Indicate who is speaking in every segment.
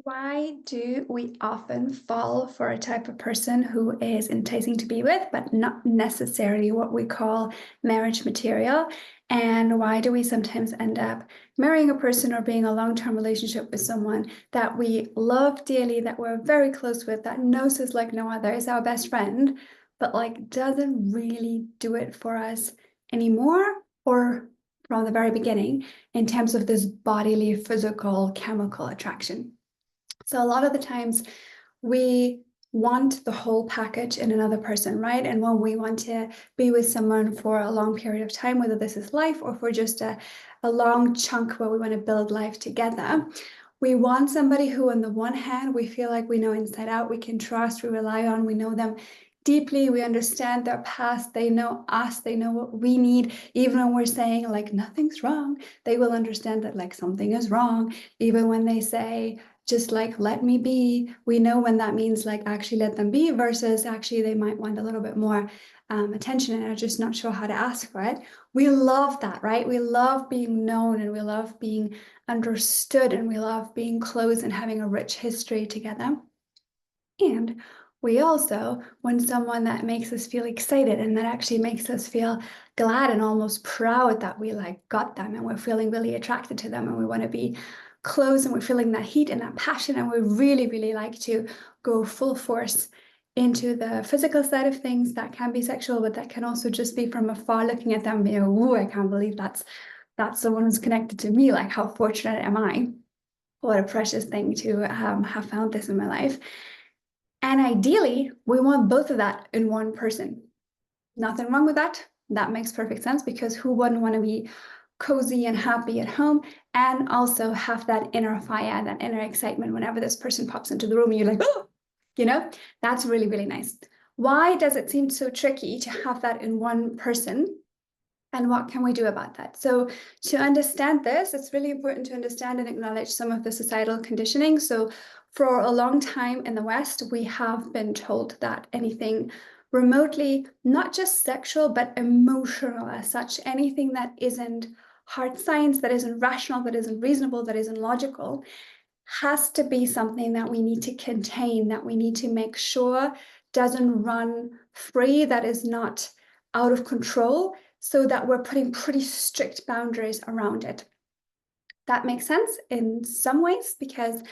Speaker 1: Why do we often fall for a type of person who is enticing to be with, but not necessarily what we call marriage material? And why do we sometimes end up marrying a person or being a long-term relationship with someone that we love dearly, that we're very close with, that knows us like no other, is our best friend, but like doesn't really do it for us anymore or from the very beginning in terms of this bodily, physical, chemical attraction? So a lot of the times we want the whole package in another person, right? And when we want to be with someone for a long period of time, whether this is life or for just a long chunk where we want to build life together, we want somebody who, on the one hand, we feel like we know inside out, we can trust, we rely on, we know them deeply, we understand their past, they know us, they know what we need. Even when we're saying like nothing's wrong, they will understand that like something is wrong. Even when they say, just like let me be, we know when that means like actually let them be versus actually they might want a little bit more attention and are just not sure how to ask for it. We love that, right? We love being known and we love being understood and we love being close and having a rich history together. And we also want someone that makes us feel excited and that actually makes us feel glad and almost proud that we like got them and we're feeling really attracted to them and we want to be close and we're feeling that heat and that passion and we really, really like to go full force into the physical side of things that can be sexual, but that can also just be from afar looking at them, you know, ooh, I can't believe that's someone who's connected to me. Like, how fortunate am I? What a precious thing to have found this in my life. And ideally, we want both of that in one person. Nothing wrong with that. That makes perfect sense because who wouldn't want to be cozy and happy at home and also have that inner fire, that inner excitement whenever this person pops into the room and you're like, oh, you know, that's really, really nice. Why does it seem so tricky to have that in one person? And what can we do about that? So to understand this, it's really important to understand and acknowledge some of the societal conditioning. So for a long time in the West, we have been told that anything remotely, not just sexual, but emotional as such, anything that isn't hard science, that isn't rational, that isn't reasonable, that isn't logical, has to be something that we need to contain, that we need to make sure doesn't run free, that is not out of control, so that we're putting pretty strict boundaries around it. That makes sense in some ways because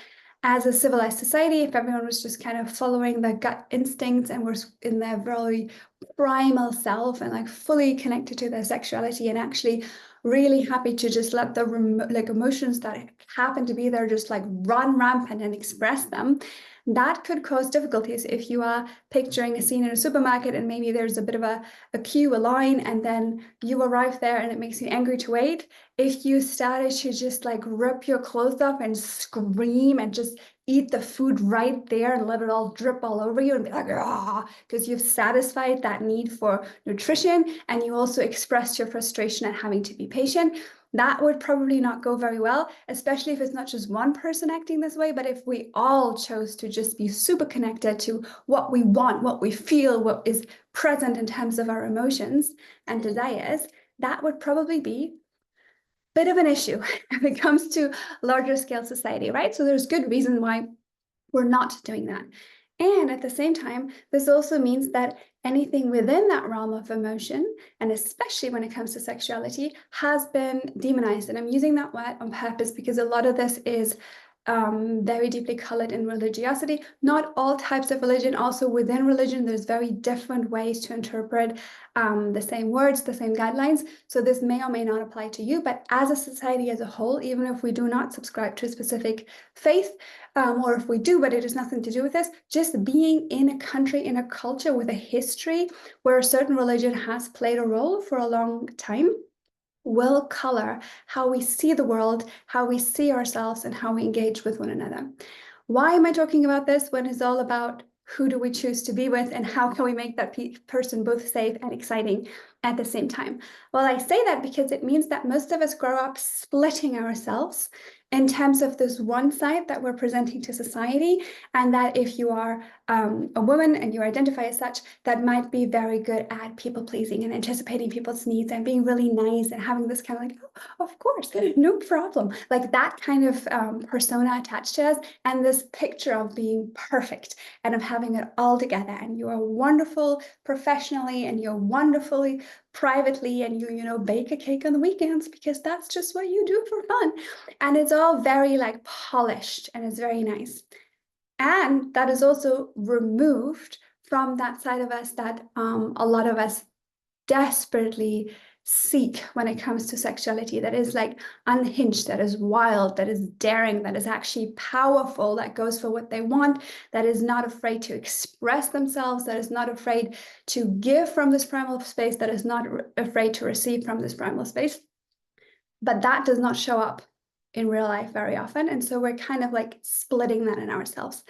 Speaker 1: as a civilized society, if everyone was just kind of following their gut instincts and was in their very primal self and like fully connected to their sexuality and actually really happy to just let the like emotions that happen to be there just like run rampant and express them, that could cause difficulties if you are picturing a scene in a supermarket and maybe there's a bit of a queue, a line, and then you arrive there and it makes you angry to wait. If you started to just like rip your clothes off and scream and just eat the food right there and let it all drip all over you and be like, ah, because you've satisfied that need for nutrition and you also expressed your frustration at having to be patient, that would probably not go very well, especially if it's not just one person acting this way, but if we all chose to just be super connected to what we want, what we feel, what is present in terms of our emotions and desires, that would probably be bit of an issue if it comes to larger scale society, right? So there's good reason why we're not doing that. And at the same time, this also means that anything within that realm of emotion, and especially when it comes to sexuality, has been demonized. And I'm using that word on purpose because a lot of this is very deeply colored in religiosity. Not all types of religion, also within religion, there's very different ways to interpret the same words, the same guidelines. So this may or may not apply to you, but as a society as a whole, even if we do not subscribe to a specific faith, or if we do, but it has nothing to do with this, just being in a country, in a culture with a history where a certain religion has played a role for a long time will color how we see the world, how we see ourselves, and how we engage with one another. Why am I talking about this when it's all about who do we choose to be with and how can we make that person both safe and exciting? at the same time? Well, I say that because it means that most of us grow up splitting ourselves in terms of this one side that we're presenting to society, and that if you are a woman and you identify as such, that might be very good at people pleasing and anticipating people's needs and being really nice and having this kind of like, oh, of course, no problem, like that kind of persona attached to us, and this picture of being perfect and of having it all together, and you are wonderful professionally and you're wonderfully privately, and you bake a cake on the weekends because that's just what you do for fun, and it's all very like polished and it's very nice. And that is also removed from that side of us that a lot of us desperately seek when it comes to sexuality, that is like unhinged, that is wild, that is daring, that is actually powerful, that goes for what they want, that is not afraid to express themselves, that is not afraid to give from this primal space, that is not afraid to receive from this primal space. But that does not show up in real life very often. And so we're kind of like splitting that in ourselves.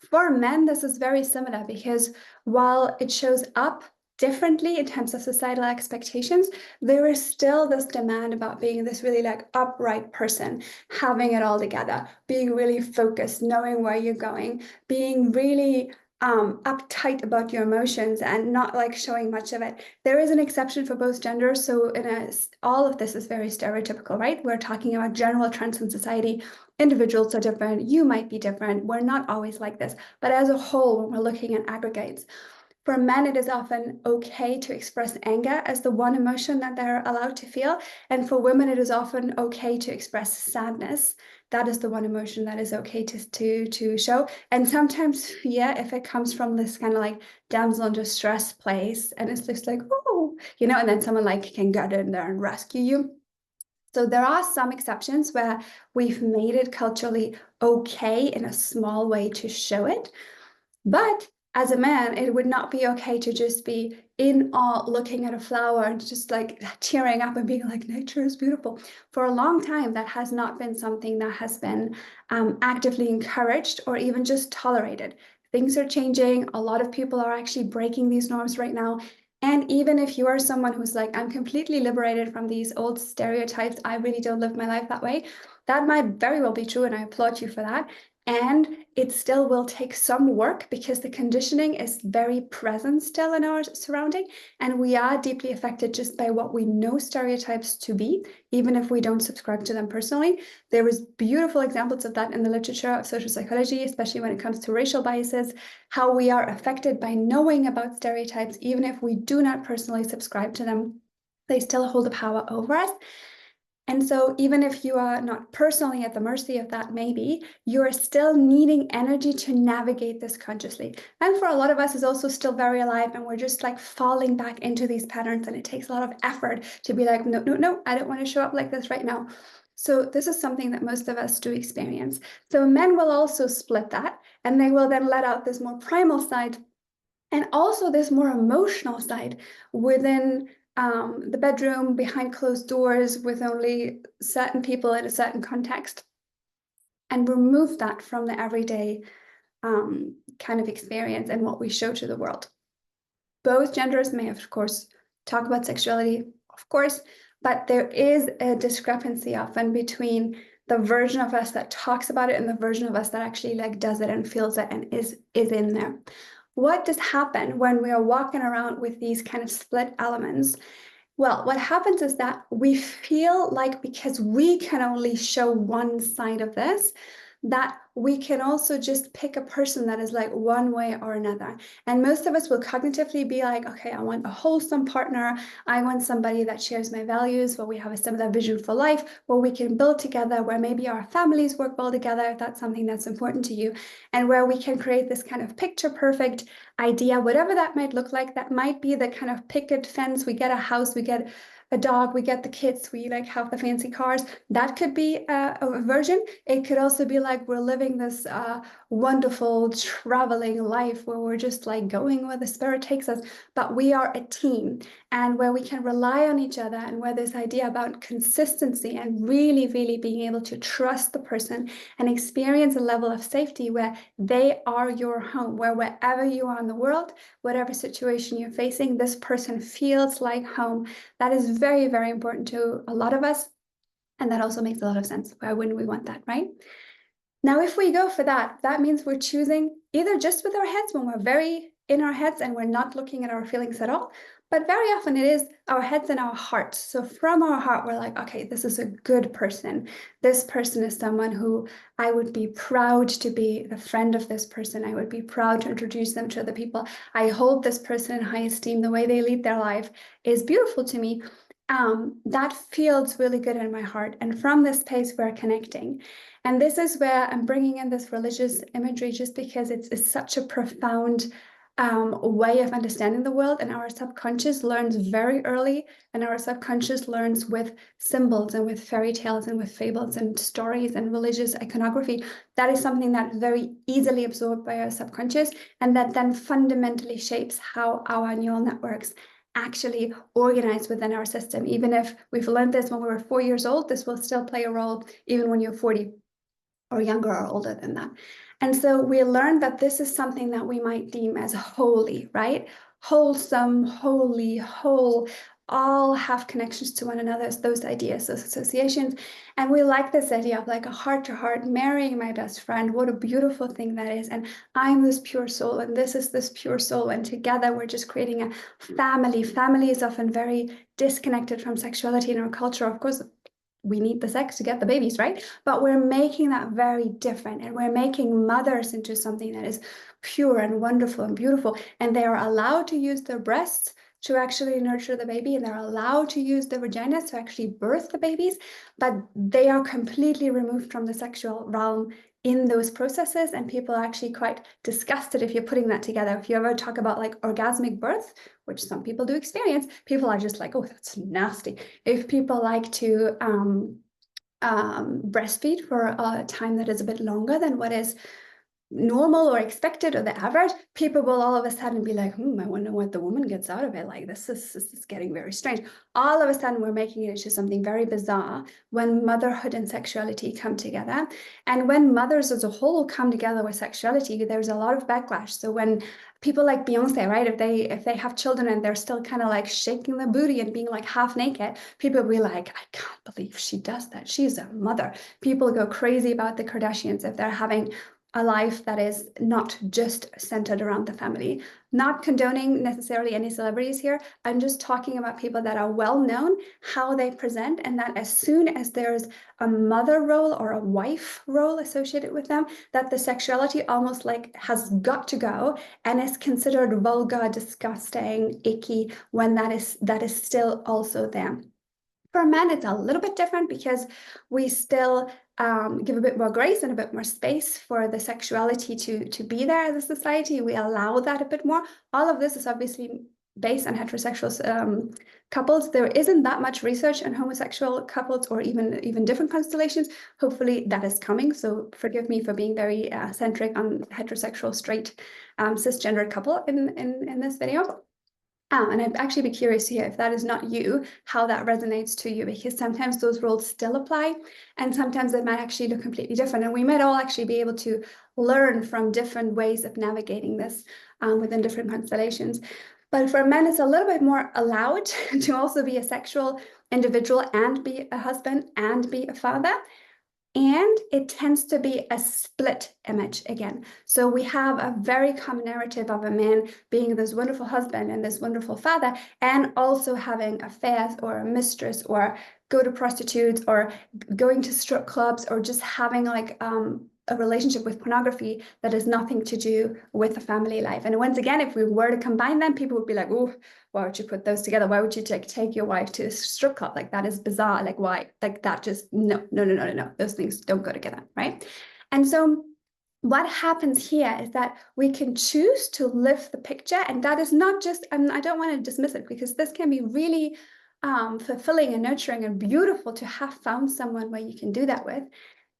Speaker 1: For men, this is very similar because while it shows up differently in terms of societal expectations, there is still this demand about being this really like upright person, having it all together, being really focused, knowing where you're going, being really uptight about your emotions and not like showing much of it. There is an exception for both genders. So all of this is very stereotypical, right? We're talking about general trends in society. Individuals are different. You might be different. We're not always like this. But as a whole, when we're looking at aggregates, for men, it is often okay to express anger as the one emotion that they're allowed to feel. And for women, it is often okay to express sadness. That is the one emotion that is okay to show. And sometimes fear, if it comes from this kind of like damsel in distress place, and it's just like, oh, and then someone like can get in there and rescue you. So there are some exceptions where we've made it culturally okay in a small way to show it. But as a man, it would not be okay to just be in awe looking at a flower and just like tearing up and being like, nature is beautiful. For a long time, that has not been something that has been actively encouraged or even just tolerated. Things are changing. A lot of people are actually breaking these norms right now. And even if you are someone who's like, I'm completely liberated from these old stereotypes, I really don't live my life that way, that might very well be true, and I applaud you for that. And it still will take some work because the conditioning is very present still in our surrounding. And we are deeply affected just by what we know stereotypes to be, even if we don't subscribe to them personally. There is beautiful examples of that in the literature of social psychology, especially when it comes to racial biases, how we are affected by knowing about stereotypes, even if we do not personally subscribe to them. They still hold a power over us. And so even if you are not personally at the mercy of that, maybe you are still needing energy to navigate this consciously. And for a lot of us, is also still very alive, and we're just like falling back into these patterns, and it takes a lot of effort to be like, no, I don't want to show up like this right now. So this is something that most of us do experience. So men will also split that, and they will then let out this more primal side and also this more emotional side within the bedroom, behind closed doors, with only certain people in a certain context, and remove that from the everyday kind of experience and what we show to the world. Both genders may, of course, talk about sexuality, of course, but there is a discrepancy often between the version of us that talks about it and the version of us that actually like does it and feels it and is in there. What does happen when we are walking around with these kind of split elements? Well, what happens is that we feel like because we can only show one side of this, that we can also just pick a person that is like one way or another. And most of us will cognitively be like, okay, I want a wholesome partner. I want somebody that shares my values, where we have a similar vision for life, where we can build together, where maybe our families work well together, if that's something that's important to you, and where we can create this kind of picture perfect idea, whatever that might look like. That might be the kind of picket fence. We get a house, we get a dog, we get the kids, we like have the fancy cars. That could be a version. It could also be like we're living this wonderful traveling life where we're just like going where the spirit takes us, but we are a team, and where we can rely on each other, and where this idea about consistency and really, really being able to trust the person and experience a level of safety where they are your home, where wherever you are in the world, whatever situation you're facing, this person feels like home. That is very, very important to a lot of us. And that also makes a lot of sense. Why wouldn't we want that, right? Now, if we go for that, that means we're choosing either just with our heads when we're very in our heads and we're not looking at our feelings at all, but very often it is our heads and our hearts. So from our heart, we're like, okay, this is a good person. This person is someone who I would be proud to be the friend of this person. I would be proud to introduce them to other people. I hold this person in high esteem. The way they lead their life is beautiful to me. That feels really good in my heart. And from this space, we're connecting. And this is where I'm bringing in this religious imagery, just because it's such a profound way of understanding the world. And our subconscious learns very early, and our subconscious learns with symbols and with fairy tales and with fables and stories and religious iconography. That is something that's very easily absorbed by our subconscious, and that then fundamentally shapes how our neural networks actually organize within our system. Even if we've learned this when we were 4 years old, this will still play a role even when you're 40 or younger or older than that. And so we learned that this is something that we might deem as holy, right? Wholesome, holy, whole, all have connections to one another, those ideas, those associations. And we like this idea of like a heart to heart, marrying my best friend. What a beautiful thing that is. And I'm this pure soul, and this is this pure soul. And together we're just creating a family. Family is often very disconnected from sexuality in our culture. Of course, we need the sex to get the babies, right? But we're making that very different, and we're making mothers into something that is pure and wonderful and beautiful. And they are allowed to use their breasts to actually nurture the baby, and they're allowed to use their vaginas to actually birth the babies, but they are completely removed from the sexual realm in those processes. And people are actually quite disgusted if you're putting that together. If you ever talk about like orgasmic birth, which some people do experience, people are just like, oh, that's nasty. If people like to breastfeed for a time that is a bit longer than what is normal or expected or the average, people will all of a sudden be like, I wonder what the woman gets out of it. Like, this is getting very strange. All of a sudden, we're making it into something very bizarre when motherhood and sexuality come together. And when mothers as a whole come together with sexuality, there's a lot of backlash. So when people like Beyonce, right, if they have children and they're still kind of like shaking the booty and being like half naked, people will be like, I can't believe she does that. She's a mother. People go crazy about the Kardashians if they're having a life that is not just centered around the family. Not condoning necessarily any celebrities here. I'm just talking about people that are well known, how they present, and that as soon as there's a mother role or a wife role associated with them, that the sexuality almost like has got to go and is considered vulgar, disgusting, icky, when that is still also there. For men, it's a little bit different because we still give a bit more grace and a bit more space for the sexuality to be there as a society. We allow that a bit more. All of this is obviously based on heterosexual couples. There isn't that much research on homosexual couples or even different constellations. Hopefully that is coming. So forgive me for being very centric on heterosexual, straight, cisgendered couple in this video. And I'd actually be curious to hear if that is not you, how that resonates to you, because sometimes those roles still apply, and sometimes they might actually look completely different. And we might all actually be able to learn from different ways of navigating this within different constellations. But for men, it's a little bit more allowed to also be a sexual individual and be a husband and be a father. And it tends to be a split image again. So we have a very common narrative of a man being this wonderful husband and this wonderful father, and also having affairs or a mistress or go to prostitutes or going to strip clubs or just having like a relationship with pornography that has nothing to do with the family life. And once again, if we were to combine them, people would be like, oh, why would you put those together? Why would you take your wife to a strip club? Like, that is bizarre. Like, why? Like, that just, no. Those things don't go together, right? And so what happens here is that we can choose to live the picture. And that is not just, I don't want to dismiss it, because this can be really fulfilling and nurturing and beautiful to have found someone where you can do that with.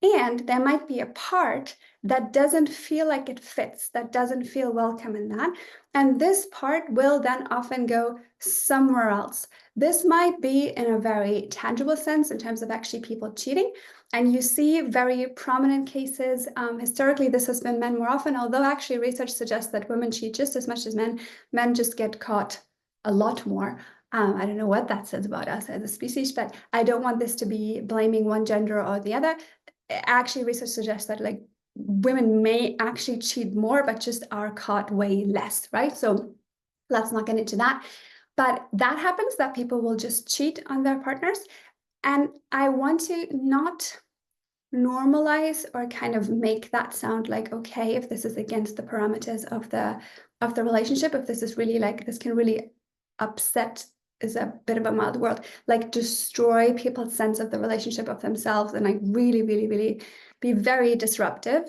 Speaker 1: And there might be a part that doesn't feel like it fits, that doesn't feel welcome in that. And this part will then often go somewhere else. This might be in a very tangible sense in terms of actually people cheating. And you see very prominent cases. Historically, this has been men more often, although actually research suggests that women cheat just as much as men. Men just get caught a lot more. I don't know what that says about us as a species, but I don't want this to be blaming one gender or the other. Actually, research suggests that like women may actually cheat more, but just are caught way less, right? So let's not get into that. But that happens, that people will just cheat on their partners. And I want to not normalize or kind of make that sound like okay if this is against the parameters of the relationship, if this is really like this can really upset, is a bit of a mild word, like destroy people's sense of the relationship of themselves and like really really really be very disruptive.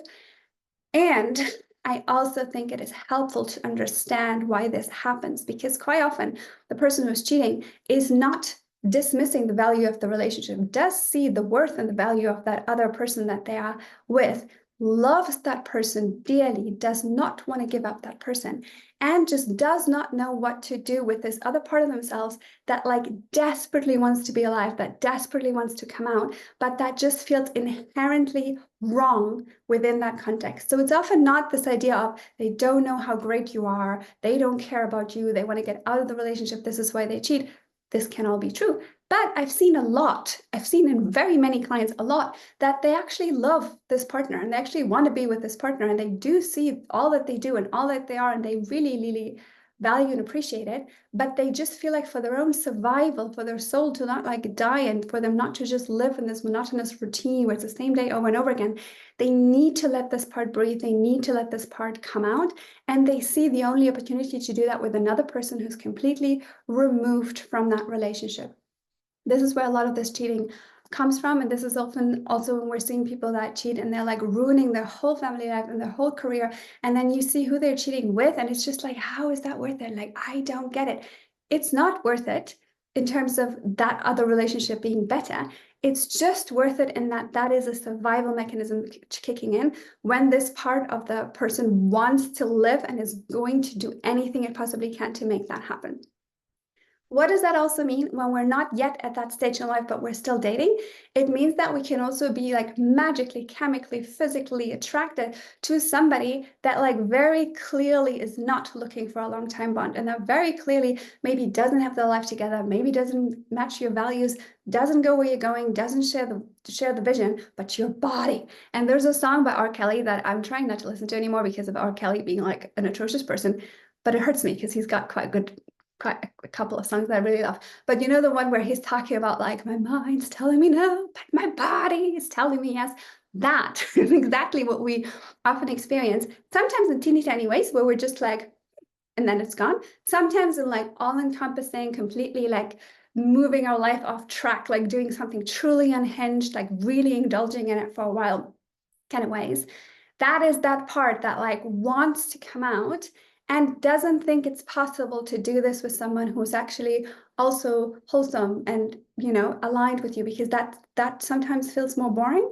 Speaker 1: And I also think it is helpful to understand why this happens, because quite often the person who's cheating is not dismissing the value of the relationship, does see the worth and the value of that other person that they are with, loves that person dearly, does not want to give up that person, and just does not know what to do with this other part of themselves that like desperately wants to be alive, that desperately wants to come out, but that just feels inherently wrong within that context. So it's often not this idea of they don't know how great you are, they don't care about you, they want to get out of the relationship, this is why they cheat. This can all be true. But I've seen in very many clients a lot, that they actually love this partner and they actually want to be with this partner and they do see all that they do and all that they are and they really, really value and appreciate it, but they just feel like for their own survival, for their soul to not like die and for them not to just live in this monotonous routine where it's the same day over and over again, they need to let this part breathe, they need to let this part come out, and they see the only opportunity to do that with another person who's completely removed from that relationship. This is where a lot of this cheating comes from, and this is often also when we're seeing people that cheat and they're like ruining their whole family life and their whole career, and then you see who they're cheating with and it's just like, how is that worth it? Like, I don't get it. It's not worth it in terms of that other relationship being better. It's just worth it in that that is a survival mechanism kicking in when this part of the person wants to live and is going to do anything it possibly can to make that happen. What does that also mean when we're not yet at that stage in life, but we're still dating? It means that we can also be like magically, chemically, physically attracted to somebody that like very clearly is not looking for a long-time bond, and that very clearly maybe doesn't have their life together, maybe doesn't match your values, doesn't go where you're going, doesn't share the vision, but your body. And there's a song by R. Kelly that I'm trying not to listen to anymore because of R. Kelly being like an atrocious person, but it hurts me because he's got quite a couple of songs that I really love. But you know the one where he's talking about like, my mind's telling me no, but my body is telling me yes. That is exactly what we often experience, sometimes in teeny tiny ways where we're just like, and then it's gone. Sometimes in like all-encompassing, completely like moving our life off track, like doing something truly unhinged, like really indulging in it for a while kind of ways. That is that part that like wants to come out and doesn't think it's possible to do this with someone who's actually also wholesome and, you know, aligned with you, because that sometimes feels more boring.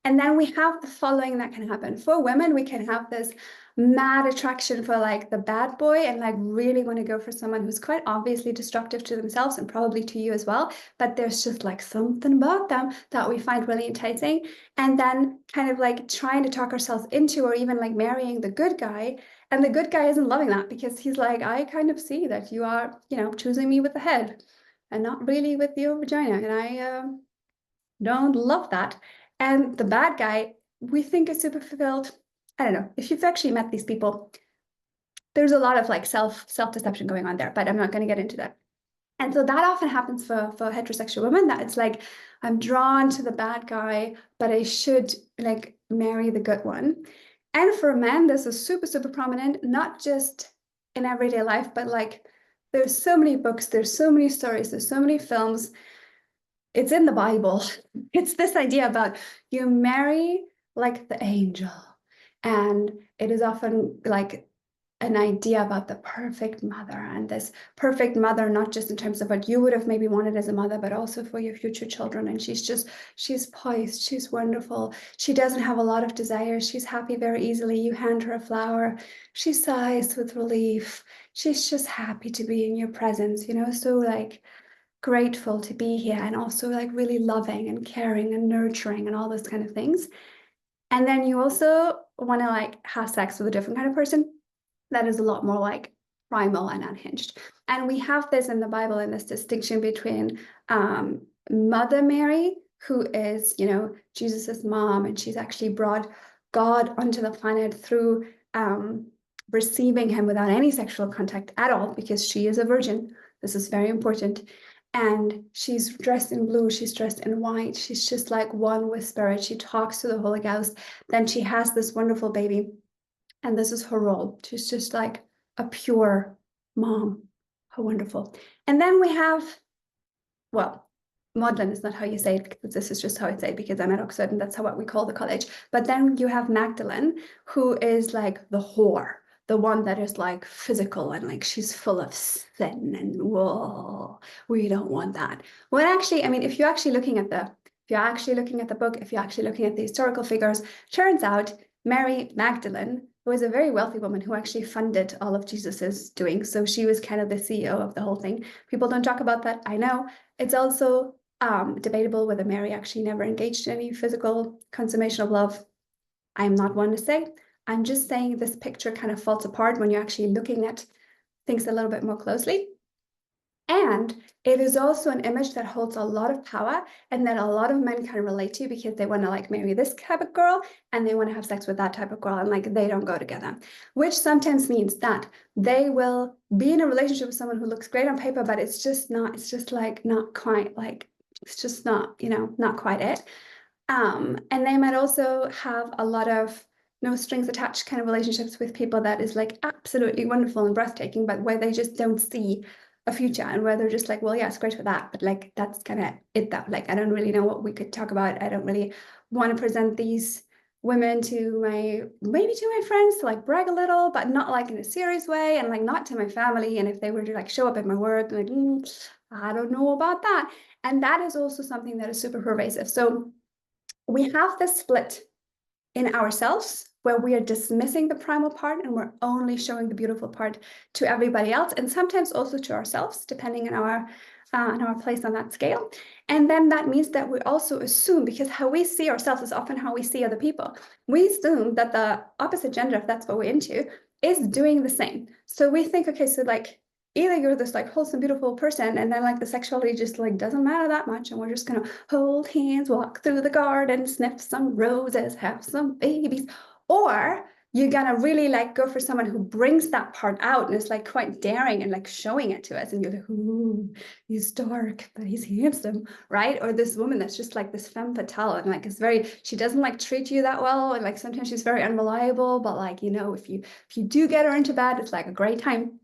Speaker 1: And then we have the following that can happen. For women, we can have this mad attraction for like the bad boy and like really want to go for someone who's quite obviously destructive to themselves and probably to you as well. But there's just like something about them that we find really enticing. And then kind of like trying to talk ourselves into or even like marrying the good guy. And the good guy isn't loving that because he's like, I kind of see that you are, you know, choosing me with the head and not really with your vagina. And I don't love that. And the bad guy, we think is super fulfilled. I don't know. If you've actually met these people, there's a lot of like self-deception going on there, but I'm not going to get into that. And so that often happens for heterosexual women, that it's like, I'm drawn to the bad guy, but I should like marry the good one. And for men, this is super, super prominent, not just in everyday life, but like there's so many books, there's so many stories, there's so many films. It's in the Bible. It's this idea about you marry like the angel. And it is often like an idea about the perfect mother, and this perfect mother, not just in terms of what you would have maybe wanted as a mother, but also for your future children. And she's poised, she's wonderful. She doesn't have a lot of desires. She's happy very easily. You hand her a flower, she sighs with relief. She's just happy to be in your presence, so like grateful to be here, and also like really loving and caring and nurturing and all those kind of things. And then you also want to like have sex with a different kind of person that is a lot more like primal and unhinged. And we have this in the Bible, in this distinction between Mother Mary, who is, Jesus's mom, and she's actually brought God onto the planet through receiving him without any sexual contact at all, because she is a virgin. This is very important. And she's dressed in blue, she's dressed in white, she's just like one with spirit. She talks to the Holy Ghost. Then she has this wonderful baby, and this is her role. She's just like a pure mom. How wonderful. And then we have, well, Magdalene is not how you say it, because this is just how I say it because I'm at Oxford and that's what we call the college. But then you have Magdalene, who is like the whore, the one that is like physical and like she's full of sin, and whoa, we don't want that. Well, actually, I mean, if you're actually looking at the book, if you're actually looking at the historical figures, turns out Mary Magdalene was a very wealthy woman who actually funded all of Jesus's doing. So she was kind of the CEO of the whole thing. People don't talk about that, I know. It's also debatable whether Mary actually never engaged in any physical consummation of love. I'm not one to say. I'm just saying this picture kind of falls apart when you're actually looking at things a little bit more closely. And it is also an image that holds a lot of power and that a lot of men can relate to, because they want to like marry this type of girl and they want to have sex with that type of girl, and like they don't go together, which sometimes means that they will be in a relationship with someone who looks great on paper, but it's just like not quite like, it's just not, not quite it. And they might also have a lot of no strings attached kind of relationships with people that is like absolutely wonderful and breathtaking, but where they just don't see a future, and where they're just like, well, yeah, it's great for that, but like that's kind of it. That like I don't really know what we could talk about. I don't really want to present these women to my friends to like brag a little, but not like in a serious way, and like not to my family. And if they were to like show up at my work, like I don't know about that. And that is also something that is super pervasive. So we have this split in ourselves where we are dismissing the primal part and we're only showing the beautiful part to everybody else, and sometimes also to ourselves, depending on our place on that scale. And then that means that we also assume, because how we see ourselves is often how we see other people, we assume that the opposite gender, if that's what we're into, is doing the same. So we think, okay, so like either you're this like wholesome, beautiful person, and then like the sexuality just like doesn't matter that much, and we're just gonna hold hands, walk through the garden, sniff some roses, have some babies, or you're gonna really like go for someone who brings that part out and is like quite daring and like showing it to us, and you're like, ooh, he's dark, but he's handsome, right? Or this woman that's just like this femme fatale, and like she doesn't like treat you that well, and like sometimes she's very unreliable, but like, if you do get her into bed, it's like a great time.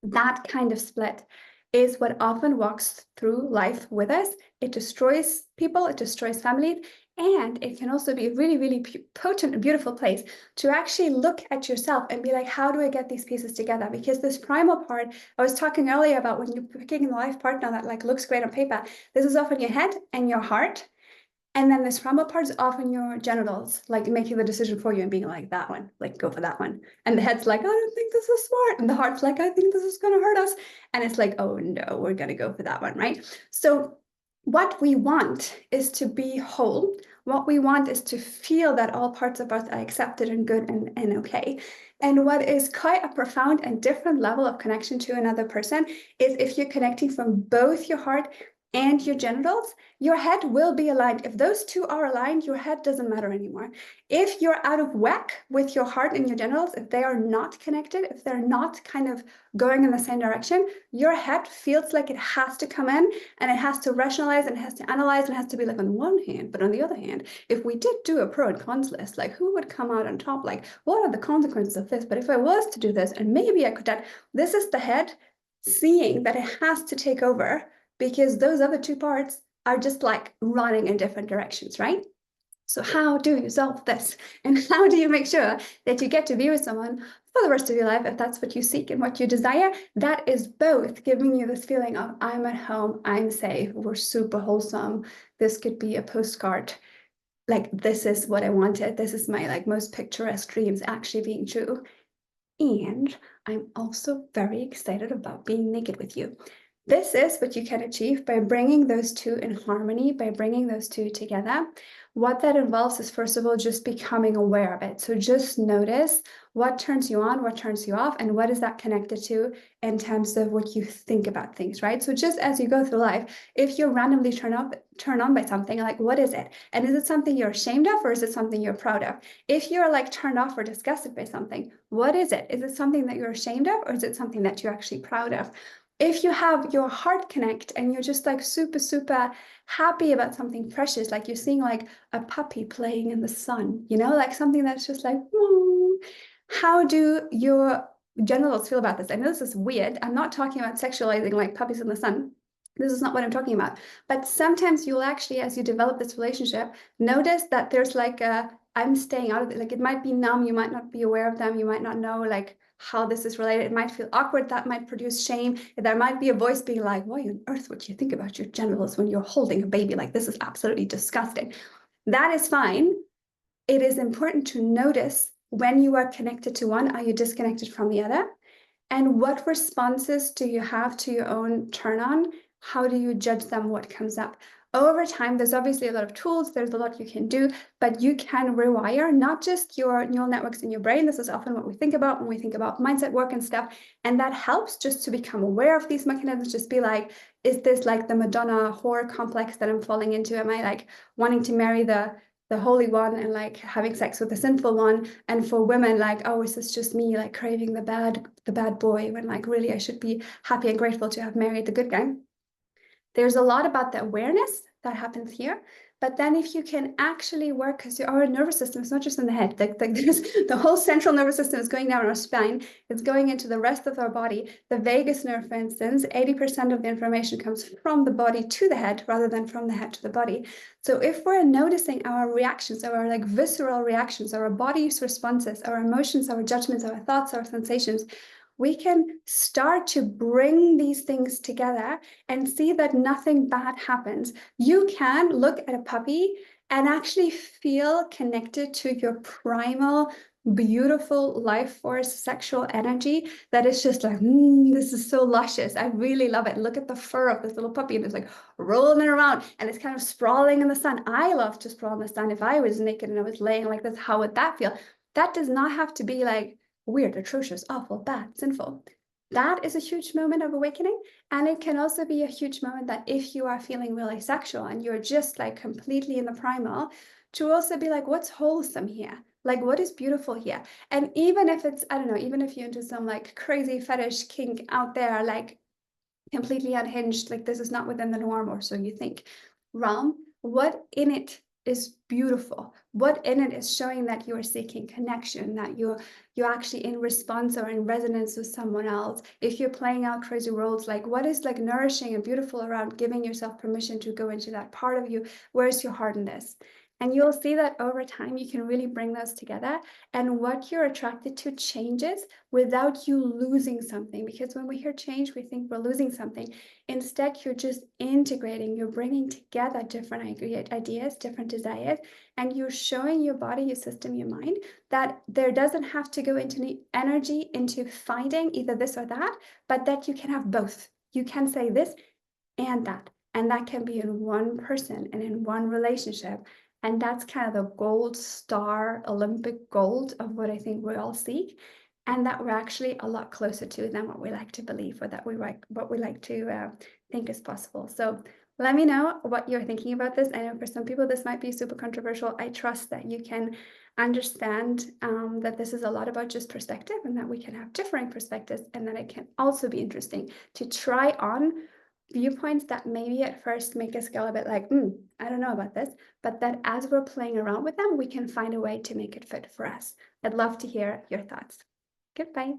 Speaker 1: That kind of split is what often walks through life with us. It destroys people, it destroys families, and it can also be a really, really potent and beautiful place to actually look at yourself and be like, how do I get these pieces together? Because this primal part, I was talking earlier about when you're picking a life partner that like looks great on paper, this is often your head and your heart. And then this primal part is often your genitals, like making the decision for you and being like, that one, like go for that one. And the head's like, I don't think this is smart. And the heart's like, I think this is going to hurt us. And it's like, oh no, we're going to go for that one, right? So what we want is to be whole. What we want is to feel that all parts of us are accepted and good and okay. And what is quite a profound and different level of connection to another person is if you're connecting from both your heart and your genitals, your head will be aligned. If those two are aligned, your head doesn't matter anymore. If you're out of whack with your heart and your genitals, if they are not connected, if they're not kind of going in the same direction, your head feels like it has to come in and it has to rationalize and it has to analyze and it has to be like, on one hand, but on the other hand, if we did do a pro and cons list, like who would come out on top? Like, what are the consequences of this? But if I was to do this and maybe I could that, this is the head seeing that it has to take over, because those other two parts are just like running in different directions, right? So how do you solve this? And how do you make sure that you get to be with someone for the rest of your life, if that's what you seek and what you desire, that is both giving you this feeling of I'm at home, I'm safe, we're super wholesome. This could be a postcard. Like, this is what I wanted. This is my like most picturesque dreams actually being true. And I'm also very excited about being naked with you. This is what you can achieve by bringing those two in harmony, by bringing those two together. What that involves is, first of all, just becoming aware of it. So just notice what turns you on, what turns you off, and what is that connected to in terms of what you think about things, right? So just as you go through life, if you're randomly turned on by something, like, what is it? And is it something you're ashamed of, or is it something you're proud of? If you're like turned off or disgusted by something, what is it? Is it something that you're ashamed of, or is it something that you're actually proud of? If you have your heart connect and you're just like super, super happy about something precious, like you're seeing like a puppy playing in the sun, you know, like something that's just like, how do your genitals feel about this? I know this is weird. I'm not talking about sexualizing like puppies in the sun. This is not what I'm talking about. But sometimes you'll actually, as you develop this relationship, notice that there's like a, I'm staying out of it. Like, it might be numb. You might not be aware of them. You might not know like how this is related. It might feel awkward. That might produce shame. There might be a voice being like, why on earth would you think about your genitals when you're holding a baby? Like, this is absolutely disgusting. That is fine. It is important to notice when you are connected to one, are you disconnected from the other? And what responses do you have to your own turn on? How do you judge them? What comes up? Over time, there's obviously a lot of tools, there's a lot you can do, but you can rewire not just your neural networks in your brain. This is often what we think about when we think about mindset work and stuff. And that helps just to become aware of these mechanisms, just be like, is this like the Madonna horror complex that I'm falling into? Am I like wanting to marry the holy one and like having sex with the sinful one? And for women, like, oh, is this just me like craving the bad boy, when like really I should be happy and grateful to have married the good guy? There's a lot about the awareness that happens here. But then if you can actually work, because our nervous system is not just in the head, like there's the whole central nervous system is going down our spine, it's going into the rest of our body. The vagus nerve, for instance, 80% of the information comes from the body to the head rather than from the head to the body. So if we're noticing our reactions, our like visceral reactions, our body's responses, our emotions, our judgments, our thoughts, our sensations, we can start to bring these things together and see that nothing bad happens. You can look at a puppy and actually feel connected to your primal, beautiful life force, sexual energy that is just like, this is so luscious. I really love it. Look at the fur of this little puppy, and it's like rolling around and it's kind of sprawling in the sun. I love to sprawl in the sun. If I was naked and I was laying like this, how would that feel? That does not have to be like weird, atrocious, awful, bad, sinful. That is a huge moment of awakening. And it can also be a huge moment that if you are feeling really sexual and you're just like completely in the primal, to also be like, what's wholesome here? Like, what is beautiful here? And even if it's, I don't know, even if you're into some like crazy fetish kink out there, like completely unhinged, like this is not within the norm, or so you think, realm, what in it is beautiful? What in it is showing that you are seeking connection, that you're actually in response or in resonance with someone else? If you're playing out crazy roles, like what is like nourishing and beautiful around giving yourself permission to go into that part of you? Where's your heart in this? And you'll see that over time you can really bring those together, and what you're attracted to changes without you losing something. Because when we hear change, we think we're losing something. Instead, you're just integrating, you're bringing together different ideas, different desires, and you're showing your body, your system, your mind that there doesn't have to go into any energy into finding either this or that, but that you can have both. You can say this and that. And that can be in one person and in one relationship. And that's kind of the gold star, Olympic gold of what I think we all seek. And that we're actually a lot closer to than what we like to believe, or that what we like to think is possible. So let me know what you're thinking about this. I know for some people this might be super controversial. I trust that you can understand that this is a lot about just perspective, and that we can have differing perspectives, and that it can also be interesting to try on viewpoints that maybe at first make us go a bit like, I don't know about this, but that as we're playing around with them, we can find a way to make it fit for us. I'd love to hear your thoughts. Goodbye.